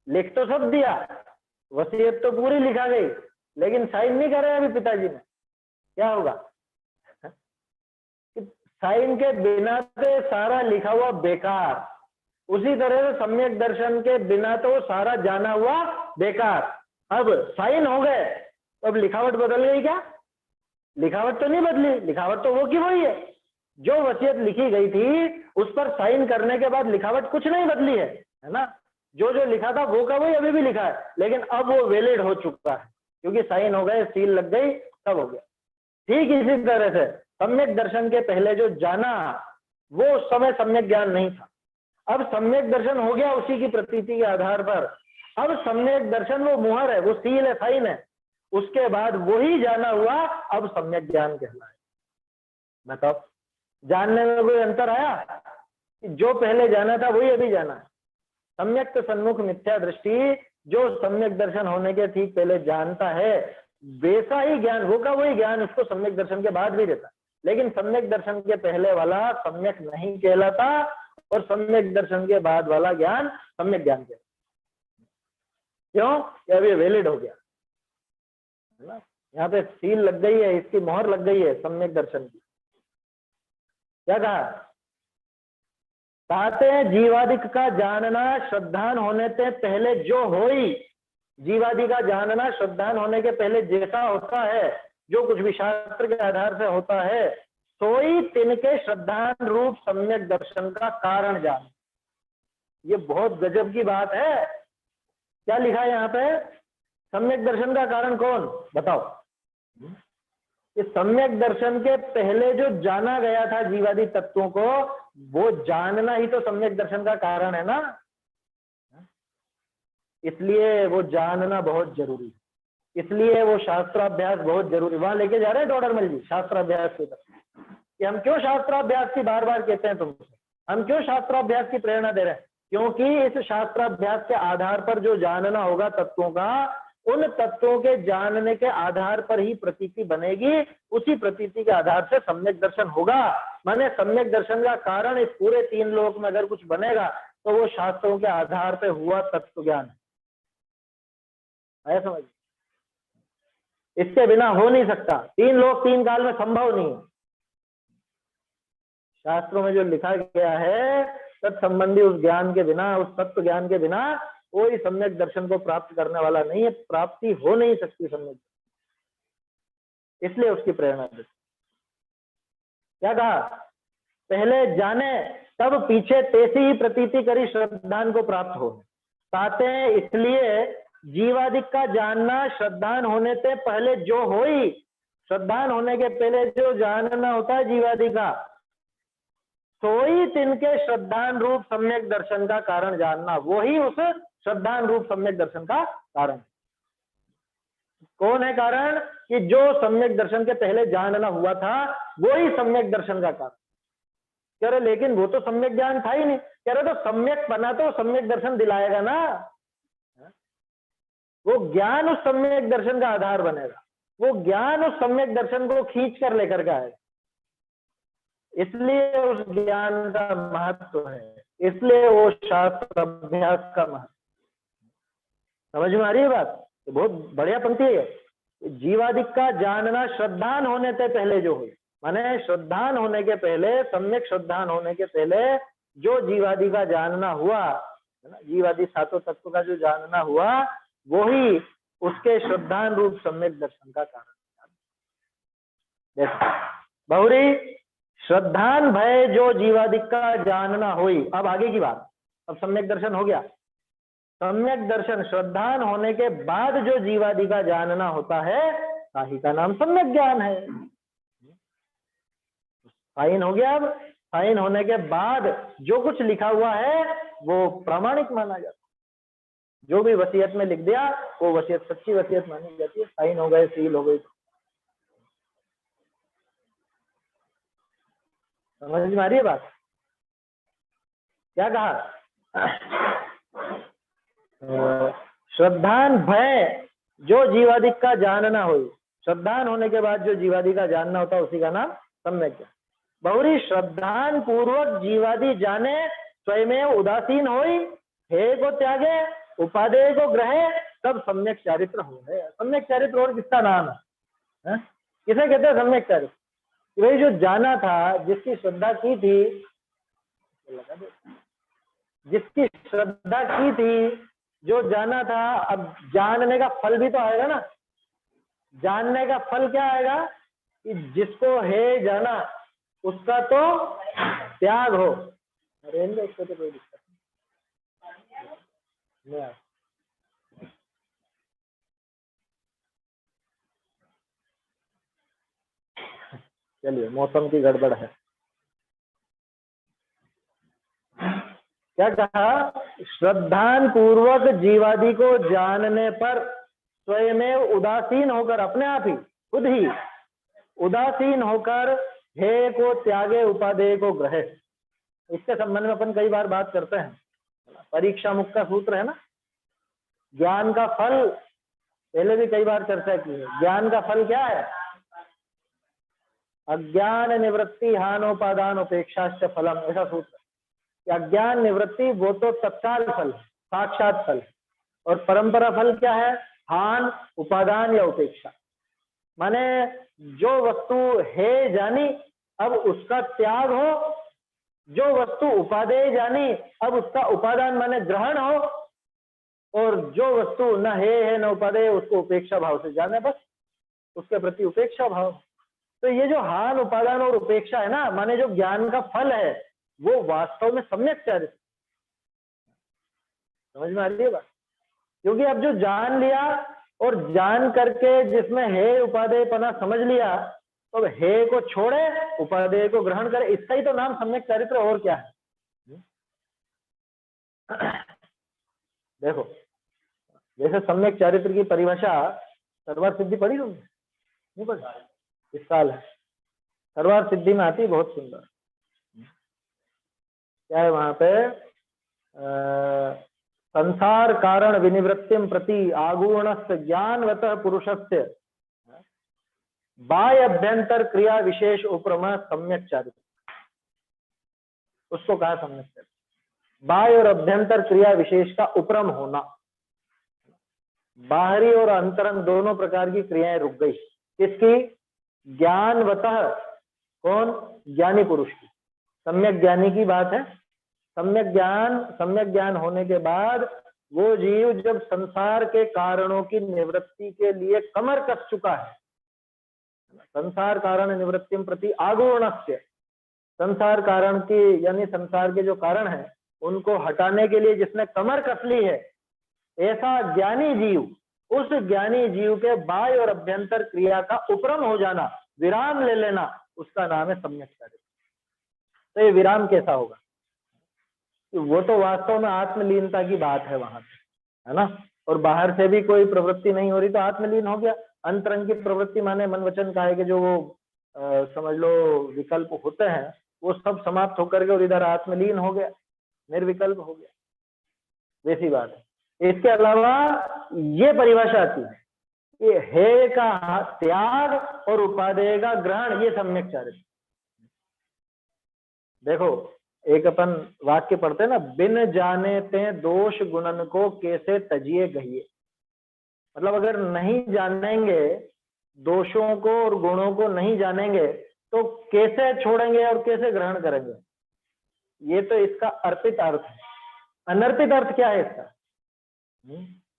लिख तो सब दिया, वसीयत तो पूरी लिखा गई, लेकिन साइन नहीं करे अभी पिताजी ने। क्या होगा? साइन के बिना तो सारा लिखा हुआ बेकार। उसी तरह से सम्यक दर्शन के बिना तो सारा जाना हुआ बेकार। अब साइन हो गए, तो अब लिखावट बदल गई क्या? लिखावट तो नहीं बदली, लिखावट तो वो की वही है। जो वसीयत लिखी गई थी उस पर साइन करने के बाद लिखावट कुछ नहीं बदली है ना? जो जो लिखा था वो का वही अभी भी लिखा है, लेकिन अब वो वैलिड हो चुका है, क्योंकि साइन हो गए, सील लग गई, सब हो गया। ठीक इसी तरह से सम्यक दर्शन के पहले जो जाना, वो उस समय सम्यक ज्ञान नहीं था। अब सम्यक दर्शन हो गया उसी की प्रतीति के आधार पर। अब सम्यक दर्शन वो मुहर है, वो सील है, साइन है, उसके बाद वही जाना हुआ अब सम्यक ज्ञान कहलाए। बताओ, जानने में कोई अंतर आया? जो पहले जाना था वही अभी जाना है। सम्यक सन्मुख मिथ्या दृष्टि जो सम्यक दर्शन होने के ठीक पहले जानता है, वैसा ही ज्ञान, वो का वही ज्ञान उसको सम्यक दर्शन के बाद भी देता, लेकिन सम्यक दर्शन के पहले वाला सम्यक नहीं कहलाता, और सम्यक दर्शन के बाद वाला ज्ञान सम्यक ज्ञान कहलाता। क्यों? अभी वैलिड हो गया, यहाँ पे सील लग गई है, इसकी मोहर लग गई है सम्यक दर्शन की। क्या कहा? कहते हैं जीवादिक का जानना श्रद्धान होने से पहले जो होई, जीवादि का जानना श्रद्धान होने के पहले जैसा होता है, जो कुछ भी शास्त्र के आधार से होता है, सोई तिनके श्रद्धान रूप सम्यक दर्शन का कारण जान। ये बहुत गजब की बात है। क्या लिखा है यहाँ पे? सम्यक दर्शन का कारण कौन? बताओ। इस सम्यक दर्शन के पहले जो जाना गया था जीवादि तत्वों को, वो जानना ही तो सम्यक दर्शन का कारण है ना। इसलिए वो जानना बहुत जरूरी है, इसलिए वो शास्त्राभ्यास बहुत जरूरी। वहां लेके जा रहे हैं डॉडरमल जी शास्त्राभ्यास की तरफ, कि हम क्यों शास्त्राभ्यास की बार बार कहते हैं तुमसे, हम क्यों शास्त्राभ्यास की प्रेरणा दे रहे हैं? क्योंकि इस शास्त्राभ्यास के आधार पर जो जानना होगा तत्वों का, उन तत्वों के जानने के आधार पर ही प्रतीति बनेगी, उसी प्रतीति के आधार से सम्यक दर्शन होगा। माने सम्यक दर्शन का कारण इस पूरे 3 लोक में अगर कुछ बनेगा, तो वो शास्त्रों के आधार पे हुआ तत्व ज्ञान है, समझ। इसके बिना हो नहीं सकता, 3 लोक 3 काल में संभव नहीं है। शास्त्रों में जो लिखा गया है तत्संबंधी उस ज्ञान के बिना, उस तत्व ज्ञान के बिना कोई सम्यक दर्शन को प्राप्त करने वाला नहीं है, प्राप्ति हो नहीं सकती सम्यक, इसलिए उसकी प्रेरणा देती। क्या कहा, पहले जाने तब पीछे तेसी ही प्रतीति करी श्रद्धान को प्राप्त हो। कहते हैं इसलिए जीवादिक का जानना श्रद्धान होने से पहले जो हो ही, श्रद्धान होने के पहले जो जानना होता है जीवादि का, तो ही तिनके श्रद्धान रूप सम्यक दर्शन का कारण जानना, वो ही उस श्रद्धान रूप सम्यक दर्शन का कारण। कौन है कारण? कि जो सम्यक दर्शन के पहले जानना हुआ था वो ही सम्यक दर्शन का कारण। कह रहे लेकिन वो तो सम्यक ज्ञान था ही नहीं। कह रहे तो सम्यक बना तो सम्यक दर्शन दिलाएगा ना, वो ज्ञान उस सम्यक दर्शन का आधार बनेगा, वो ज्ञान उस सम्यक दर्शन को खींच कर लेकर के आएगा। इसलिए उस ज्ञान का महत्व है, इसलिए वो शास्त्र अभ्यास का महत्व। समझ में आ रही है बात? तो बहुत बढ़िया पंक्ति है। जीवादिक का जानना श्रद्धान होने से पहले जो हुई, माने श्रद्धान होने के पहले, सम्यक श्रद्धान होने के पहले जो जीवादि का जानना हुआ है ना, जीवादि सातों तत्व का जो जानना हुआ, वो ही उसके श्रद्धान रूप सम्यक दर्शन का कारण। देखो बहुरी श्रद्धान भय जो जीवादिक का जानना हुई। अब आगे की बात, अब सम्यक दर्शन हो गया। सम्यक दर्शन श्रद्धान होने के बाद जो जीवादि का जानना होता है, ताही का नाम सम्यक ज्ञान है। फाइन हो गया। अब फाइन होने के बाद जो कुछ लिखा हुआ है वो प्रामाणिक माना जाता है। जो भी वसीयत में लिख दिया वो वसीयत सच्ची वसीयत मानी जाती है। फाइन हो गए, सील हो गई। समझ में आ रही है बात? क्या कहा? श्रद्धान भय जो जीवादिक का जानना हुई, श्रद्धान होने के बाद जो जीवादि का जानना होता है उसी का नाम सम्यक ज्ञान। बहुरी श्रद्धान पूर्वक जीवादि जाने स्वयं उदासीन होई, हे को त्यागे उपादेय को ग्रहे, तब सम्यक चारित्र हो है। सम्यक चारित्र और किसका नाम है? किसे कहते हैं सम्यक चारित्र? वही जो जाना था, जिसकी श्रद्धा की थी, जिसकी श्रद्धा की थी, जो जाना था, अब जानने का फल भी तो आएगा ना। जानने का फल क्या आएगा? कि जिसको है जाना उसका तो त्याग हो। रहेंगे उसको तो कोई दिक्कत नहीं। चलिए, मौसम की गड़बड़ है। क्या कहा? श्रद्धान पूर्वक जीवादि को जानने पर स्वयं उदासीन होकर, अपने आप ही खुद ही उदासीन होकर, हे को त्यागे उपादेय को ग्रहे। इसके संबंध में अपन कई बार बात करते हैं। परीक्षा मुक्त का सूत्र है ना, ज्ञान का फल, पहले भी कई बार चर्चा की है। ज्ञान का फल क्या है? अज्ञान निवृत्ति हानोपादान उपेक्षाश्च फलम, ऐसा सूत्र। अज्ञान निवृत्ति वो तो तत्काल फल, साक्षात फल, और परंपरा फल क्या है? हान, उपादान या उपेक्षा। माने जो वस्तु है जानी, अब उसका त्याग हो, जो वस्तु उपादेय जानी, अब उसका उपादान माने ग्रहण हो, और जो वस्तु न है न उपादेय, उसको उपेक्षा भाव से जाने, बस उसके प्रति उपेक्षा भाव। तो ये जो हान, उपादान और उपेक्षा है ना, माने जो ज्ञान का फल है, वो वास्तव में सम्यक चारित्र। समझ में आ रही है बात? क्योंकि अब जो जान लिया और जान करके जिसमें है उपादेय पना समझ लिया, तो हे को छोड़े, उपादेय को ग्रहण करे, इसका ही तो नाम सम्यक चारित्र, और क्या है? देखो, जैसे सम्यक चारित्र की परिभाषा सर्वार सिद्धि पढ़ी तुमने? नहीं पढ़ी? इस साल है सर्वार सिद्धि में आती, बहुत सुंदर। क्या है वहां पे? संसार कारण विनिवृत्तिम प्रति आगुणस्य ज्ञानवतः पुरुषस्य बाह्य अभ्यंतर क्रिया विशेष उपरमा सम्यक चारित्र, उसको कहा सम्यक चारित्र। बाह्य और अभ्यंतर क्रिया विशेष का उपरम होना। बाहरी और अंतरंग दोनों प्रकार की क्रियाएं रुक गई। किसकी? ज्ञानवतः, कौन? ज्ञानी पुरुष की, सम्यक ज्ञानी की बात है। सम्यक ज्ञान होने के बाद वो जीव जब संसार के कारणों की निवृत्ति के लिए कमर कस चुका है, संसार कारण निवृत्तिम प्रति आगुणस्य, संसार कारण की यानी संसार के जो कारण है उनको हटाने के लिए जिसने कमर कस ली है, ऐसा ज्ञानी जीव, उस ज्ञानी जीव के बाह्य और अभ्यंतर क्रिया का उपरम हो जाना, विराम ले लेना, उसका नाम है सम्यक चारित्र। तो ये विराम कैसा होगा? वो तो वास्तव में आत्मलीनता की बात है वहां पे, है ना। और बाहर से भी कोई प्रवृत्ति नहीं हो रही तो आत्मलीन हो गया। अंतरंग की प्रवृत्ति माने मन वचन काया के जो वो समझ लो विकल्प होते हैं वो सब समाप्त होकर के और इधर आत्मलीन हो गया, निर्विकल्प हो गया, वैसी बात है। इसके अलावा ये परिभाषा आती है कि हे का त्याग और उपादेय का ग्रहण, ये सम्यक चारित्र। देखो एक अपन वाक्य पढ़ते हैं ना, बिन जाने ते दोष गुणन को कैसे तजिए गहिए। मतलब अगर नहीं जानेंगे दोषों को और गुणों को नहीं जानेंगे तो कैसे छोड़ेंगे और कैसे ग्रहण करेंगे? ये तो इसका अर्पित अर्थ है। अनर्पित अर्थ क्या है इसका?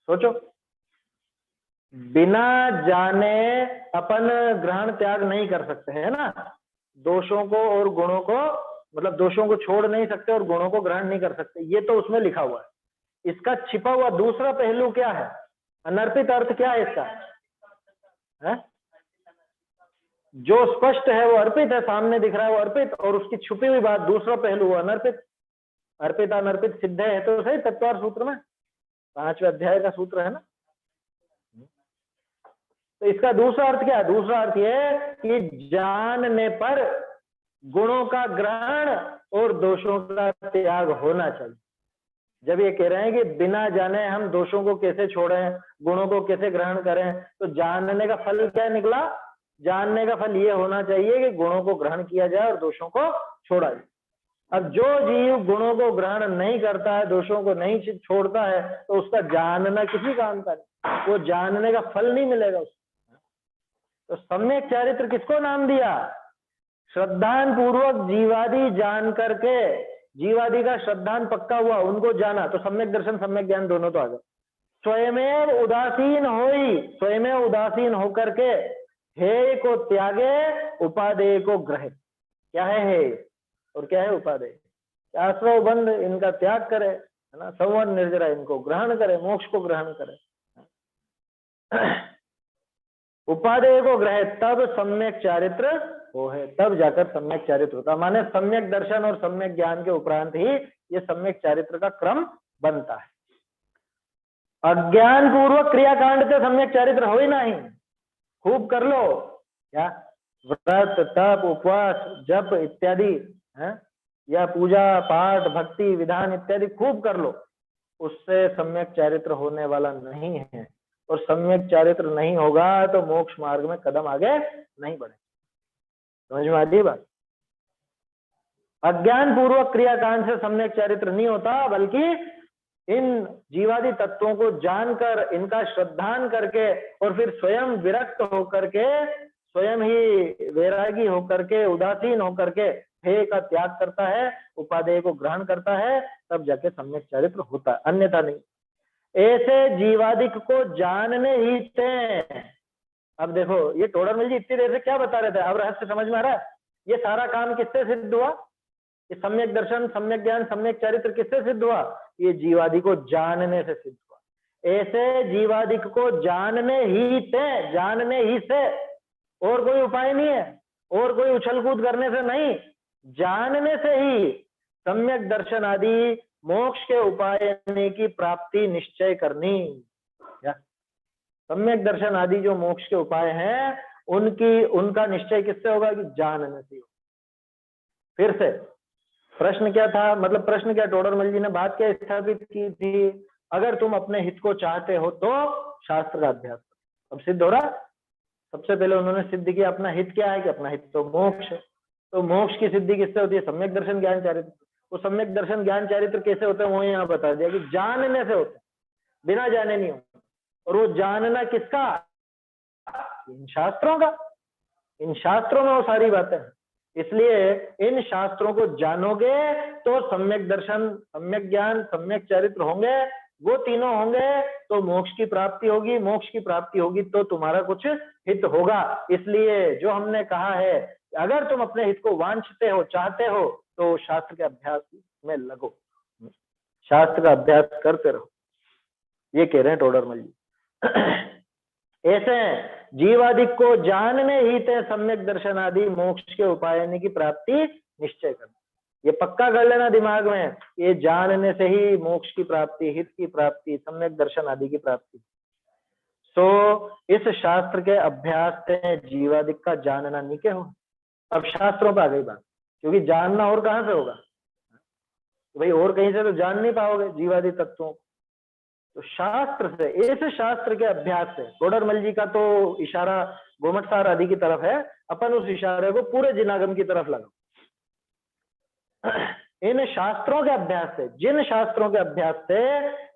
सोचो, बिना जाने अपन ग्रहण त्याग नहीं कर सकते है ना, दोषों को और गुणों को, मतलब दोषों को छोड़ नहीं सकते और गुणों को ग्रहण नहीं कर सकते, ये तो उसमें लिखा हुआ है। इसका छिपा हुआ दूसरा पहलू क्या है? अनर्पित अर्थ क्या है इसका? है? जो स्पष्ट है वो अर्पित है, सामने दिख रहा है वो अर्पित, और उसकी छुपी हुई बात दूसरा पहलू वो अनर्पित। अर्पित अनर्पित सिद्ध है तो सही तत्वार्थ सूत्र में 5वें अध्याय का सूत्र है ना। तो इसका दूसरा अर्थ क्या है? दूसरा अर्थ ये है कि जानने पर गुणों का ग्रहण और दोषों का त्याग होना चाहिए। जब ये कह रहे हैं कि बिना जाने हम दोषों को कैसे छोड़ें, गुणों को कैसे ग्रहण करें, तो जानने का फल क्या निकला? जानने का फल ये होना चाहिए कि गुणों को ग्रहण किया जाए और दोषों को छोड़ा जाए। अब जो जीव गुणों को ग्रहण नहीं करता है, दोषों को नहीं छोड़ता है, तो उसका जानना किसी काम का नहीं, वो जानने का फल नहीं मिलेगा उसको। तो सम्यक चारित्र किसको नाम दिया? श्रद्धान पूर्वक जीवादि जान करके, जीवादि का श्रद्धान पक्का हुआ, उनको जाना, तो सम्यक दर्शन सम्यक ज्ञान दोनों तो आ गए। स्वयमेव उदासीन होई, स्वयमेव उदासीन होकर के हेय को त्यागे, उपादेय को ग्रहे। क्या है हेय और क्या है उपादेय? आश्रव बंध इनका त्याग करे, है ना, संवर निर्जरा इनको ग्रहण करे, मोक्ष को ग्रहण करे, उपादेय को ग्रहे, तब सम्यक चारित्र वो है, तब जाकर सम्यक चारित्र होता। माने सम्यक दर्शन और सम्यक ज्ञान के उपरांत ही ये सम्यक चारित्र का क्रम बनता है। अज्ञान पूर्वक क्रियाकांड से सम्यक चारित्र हो ही नहीं। खूब कर लो क्या, व्रत तप उपवास जप इत्यादि है, या पूजा पाठ भक्ति विधान इत्यादि खूब कर लो, उससे सम्यक चारित्र होने वाला नहीं है। और सम्यक चारित्र नहीं होगा तो मोक्ष मार्ग में कदम आगे नहीं बढ़े। समझ में आती बात? अज्ञान पूर्वक क्रियाकांड से सम्यक चारित्र नहीं होता, बल्कि इन जीवादि तत्वों को जानकर, इनका श्रद्धान करके और फिर स्वयं विरक्त होकर के, स्वयं ही वैरागी होकर के, उदासीन होकर के हेय का त्याग करता है, उपादेय को ग्रहण करता है, तब जाके सम्यक चारित्र होता है, अन्यथा नहीं। ऐसे जीवादिक को जानने ही थे। अब देखो ये टोडरमल जी इतनी देर से क्या बता रहे थे, अब रहस्य समझ में आ रहा है? ये सारा काम किससे सिद्ध हुआ? ये सम्यक दर्शन सम्यक ज्ञान सम्यक चारित्र किससे सिद्ध हुआ? ये जीवादि को जानने से सिद्ध हुआ। ऐसे जीवादिक को जानने ही थे, जानने ही से, और कोई उपाय नहीं है, और कोई उछल कूद करने से नहीं, जानने से ही सम्यक दर्शन आदि मोक्ष के उपाय की प्राप्ति निश्चय करनी। या सम्यक दर्शन आदि जो मोक्ष के उपाय हैं उनका निश्चय किससे होगा? कि जानने से। फिर से प्रश्न क्या था, मतलब प्रश्न क्या टोडरमल जी ने बात क्या स्थापित की थी? अगर तुम अपने हित को चाहते हो तो शास्त्र का अभ्यास करो। अब सिद्ध हो रहा, सबसे पहले उन्होंने सिद्ध किया अपना हित क्या है, कि अपना हित तो मोक्ष है। तो मोक्ष की सिद्धि किससे होती है? सम्यक दर्शन ज्ञान चारित्र। वो सम्यक दर्शन ज्ञान चरित्र कैसे होते हैं वो यहाँ बता दिया कि जानने से होते हैं, बिना जाने नहीं होते। और वो जानना किसका? इन शास्त्रों का। इन शास्त्रों में वो सारी बातें हैं। इसलिए इन शास्त्रों को जानोगे तो सम्यक दर्शन, सम्यक ज्ञान, सम्यक चरित्र होंगे, वो तीनों होंगे तो मोक्ष की प्राप्ति होगी। मोक्ष की प्राप्ति होगी तो तुम्हारा कुछ हित होगा। इसलिए जो हमने कहा है, अगर तुम अपने हित को वांछते हो, चाहते हो, तो शास्त्र के अभ्यास में लगो, शास्त्र का अभ्यास करते रहो, ये कह रहे हैं टोडरमल जी। ऐसे जीवादि को जानने ही ते सम्यक दर्शन आदि मोक्ष के उपाय की प्राप्ति निश्चय करना। ये पक्का कर लेना दिमाग में, ये जानने से ही मोक्ष की प्राप्ति, हित की प्राप्ति, सम्यक दर्शन आदि की प्राप्ति। सो इस शास्त्र के अभ्यास से जीवादि का जानना निके हो। अब शास्त्रों पर आ गई बात, क्योंकि जानना और कहाँ से होगा भाई, और कहीं से तो जान नहीं पाओगे जीवादि तत्वों। तो शास्त्र से, इस शास्त्र के अभ्यास से, टोडरमल जी का तो इशारा गोमटसार आदि की तरफ है, अपन उस इशारे को पूरे जिनागम की तरफ लगाओ। इन शास्त्रों के अभ्यास से, जिन शास्त्रों के अभ्यास से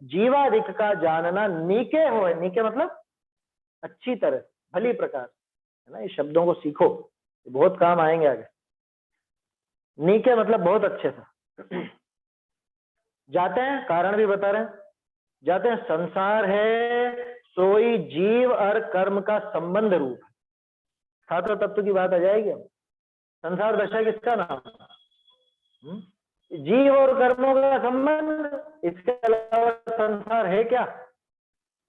जीवादिक का जानना नीके हो, नीके मतलब अच्छी तरह, भली प्रकार, है ना। ये शब्दों को सीखो, बहुत काम आएंगे आगे। नीके मतलब बहुत अच्छे से जाते हैं, कारण भी बता रहे हैं। जाते हैं, संसार है सोई जीव और कर्म का संबंध रूप है। छात्र तत्व की बात आ जाएगी। संसार दशा किसका नाम? जीव और कर्मों का संबंध। इसके अलावा संसार है क्या?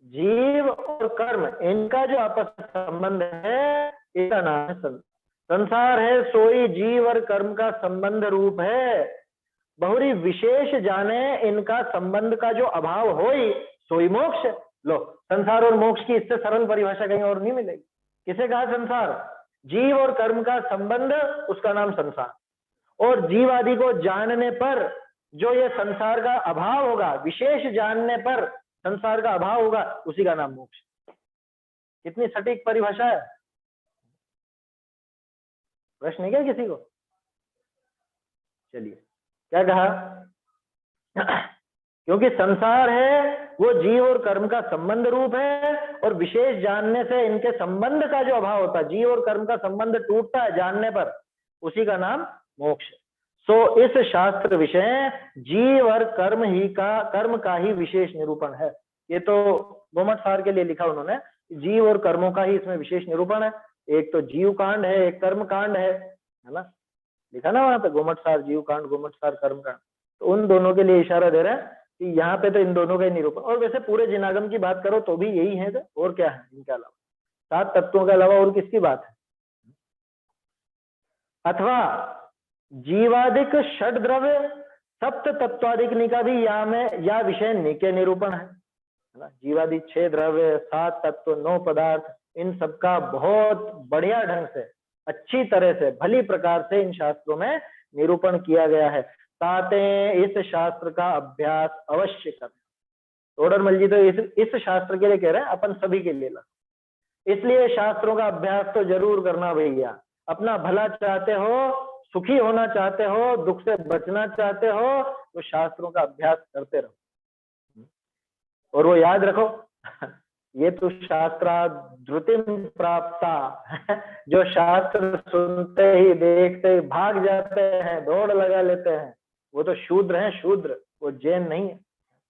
जीव और कर्म, इनका जो आपस में संबंध है, इसका नाम है संसार है सोई जीव और कर्म का संबंध रूप है। बहुरी विशेष जाने इनका संबंध का जो अभाव होई सोई मोक्ष। लो, संसार और मोक्ष की इससे सरल परिभाषा कहीं और नहीं मिलेगी। किसे कहा संसार? जीव और कर्म का संबंध, उसका नाम संसार। और जीव आदि को जानने पर जो ये संसार का अभाव होगा, विशेष जानने पर संसार का अभाव होगा, उसी का नाम मोक्ष। कितनी सटीक परिभाषा है। प्रश्न है क्या किसी को? चलिए, क्या कहा? क्योंकि संसार है वो जीव और कर्म का संबंध रूप है, और विशेष जानने से इनके संबंध का जो अभाव होता है, जीव और कर्म का संबंध टूटता है जानने पर, उसी का नाम मोक्ष। सो इस शास्त्र विषय जीव और कर्म का ही विशेष निरूपण है। ये तो गोमटसार के लिए लिखा उन्होंने, जीव और कर्मों का ही इसमें विशेष निरूपण है। एक तो जीव कांड है, एक कर्म कांड है ना, लिखा ना वहां पे, गोमटसार जीव कांड, गोमटसार कर्म कांड। तो उन दोनों के लिए इशारा दे रहे हैं कि यहाँ पे तो इन दोनों का ही निरूपण। और वैसे पूरे जिनागम की बात करो तो भी यही है, और क्या है इनके अलावा? 7 तत्वों के अलावा और किसकी बात है? अथवा जीवादिक षड द्रव्य सप्त तत्वादिक निका भी या विषय निके निरूपण है ना। जीवादि 6 द्रव्य, 7 तत्व, 9 पदार्थ, इन सबका बहुत बढ़िया ढंग से, अच्छी तरह से, भली प्रकार से इन शास्त्रों में निरूपण किया गया है। ताते इस शास्त्र का अभ्यास अवश्य करें। टोडरमल जी तो इस शास्त्र के लिए कह रहे हैं, अपन सभी के लिए। इसलिए शास्त्रों का अभ्यास तो जरूर करना भैया। अपना भला चाहते हो, सुखी होना चाहते हो, दुख से बचना चाहते हो, तो शास्त्रों का अभ्यास करते रहो। और वो याद रखो, ये तो शास्त्राद्रुतिम प्राप्ता, जो शास्त्र सुनते ही, देखते ही भाग जाते हैं, दौड़ लगा लेते हैं, वो तो शूद्र हैं, शूद्र, वो जैन नहीं है।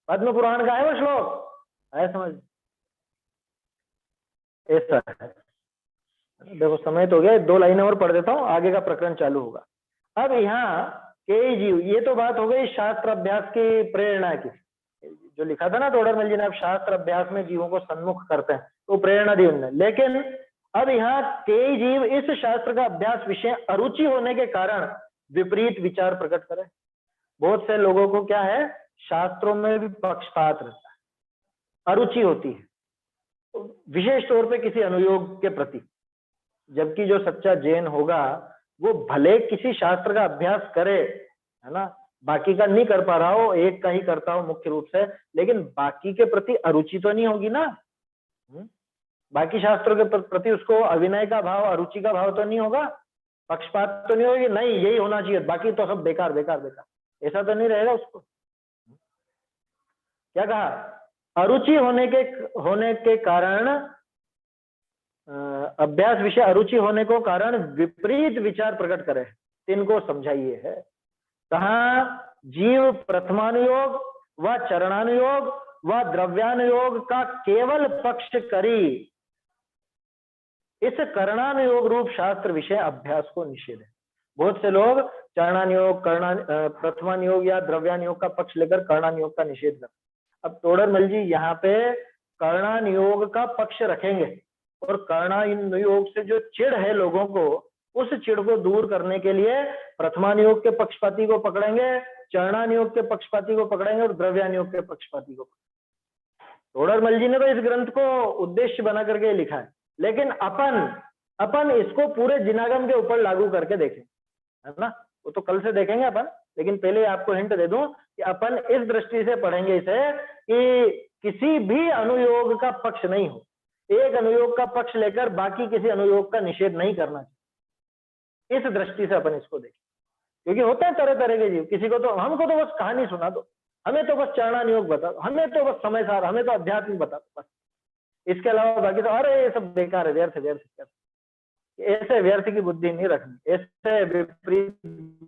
पद्म पुराण का है वो श्लोक, है समझ? ऐसा है। देखो समय तो हो गया, 2 लाइनें और पढ़ देता हूँ, आगे का प्रकरण चालू होगा। अब यहाँ कई जीव, ये तो बात हो गई शास्त्र अभ्यास की प्रेरणा की, जो लिखा था ना टोडरमल जी ने, अब शास्त्र अभ्यास में जीवों को सन्मुख करते हैं, तो प्रेरणा दी उन्होंने। लेकिन अब यहाँ कई जीव इस शास्त्र का अभ्यास विषय अरुचि होने के कारण विपरीत विचार प्रकट करें। बहुत से लोगों को क्या है, शास्त्रों में भी पक्षपात रहता है, अरुचि होती है, विशेष तौर पे किसी अनुयोग के प्रति। जबकि जो सच्चा जैन होगा वो भले किसी शास्त्र का अभ्यास करे, है ना, बाकी का नहीं कर पा रहा हो, एक का ही करता हो मुख्य रूप से, लेकिन बाकी के प्रति अरुचि तो नहीं होगी ना। बाकी शास्त्रों के प्रति उसको अविनय का भाव, अरुचि का भाव तो नहीं होगा, पक्षपात तो नहीं होगी, नहीं यही होना चाहिए, बाकी तो सब बेकार बेकार बेकार। ऐसा तो नहीं रहेगा उसको। क्या कहा, अरुचि होने के कारण, अभ्यास विषय अरुचि होने को कारण विपरीत विचार प्रकट करे, इनको समझाइए है। कहा, जीव प्रथमानुयोग व चरणानुयोग व द्रव्यानुयोग का केवल पक्ष करी इस करणानुयोग रूप शास्त्र विषय अभ्यास को निषेध है। बहुत से लोग चरणानुयोग, प्रथमानुयोग या द्रव्यानुयोग का पक्ष लेकर करणानुयोग का निषेध करते। अब तोडरमल जी यहाँ पे करणानुयोग का पक्ष रखेंगे और करणानुयोग से जो चिढ़ है लोगों को, उस चिढ़ को दूर करने के लिए प्रथमानुयोग के पक्षपाती को पकड़ेंगे, चरणानुयोग के पक्षपाती को पकड़ेंगे और द्रव्यानुयोग के पक्षपाती को। तोडरमल जी ने तो इस ग्रंथ को उद्देश्य बना करके लिखा है, लेकिन अपन इसको पूरे जिनागम के ऊपर लागू करके देखें, है ना। वो तो कल से देखेंगे अपन, लेकिन पहले आपको हिंट दे दूं कि अपन इस दृष्टि से पढ़ेंगे इसे कि किसी भी अनुयोग का पक्ष नहीं हो, एक अनुयोग का पक्ष लेकर बाकी किसी अनुयोग का निषेध नहीं करना चाहिए। इस दृष्टि से अपन इसको देखें, क्योंकि होते हैं तरह तरह के जीव। किसी को तो, हमको तो बस कहानी सुना दो, हमें तो बस चरणानुयोग बता दो, हमें तो बस समय सार, हमें तो अध्यात्म बता दो, बस इसके अलावा बाकी तो अरे ये सब बेकार है, व्यर्थ व्यर्थ। ऐसे व्यर्थ की बुद्धि नहीं रखनी, ऐसे विपरीत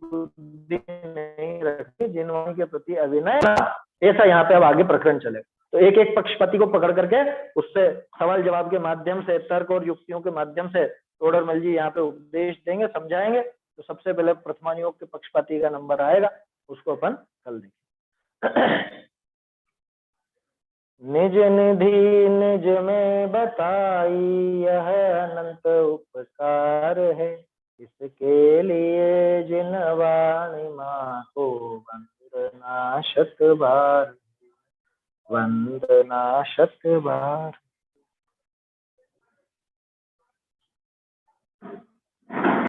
बुद्धि नहीं रखनी, जिन्वाणी के प्रति अविनय। ऐसा यहाँ पे अब आगे प्रकरण चलेगा। तो एक एक पक्षपाती को पकड़ करके उससे सवाल जवाब के माध्यम से, तर्क और युक्तियों के माध्यम से तोडरमल जी यहाँ पे उपदेश देंगे, समझाएंगे। तो सबसे पहले प्रथमानुयोग के पक्षपाती का नंबर आएगा, उसको अपन कल देखेंगे। निज निधि निज में बताई यह अनंत उपकार है, इसके लिए जिन वाणी माँ को वंदना शत बार, वंदना शत बार।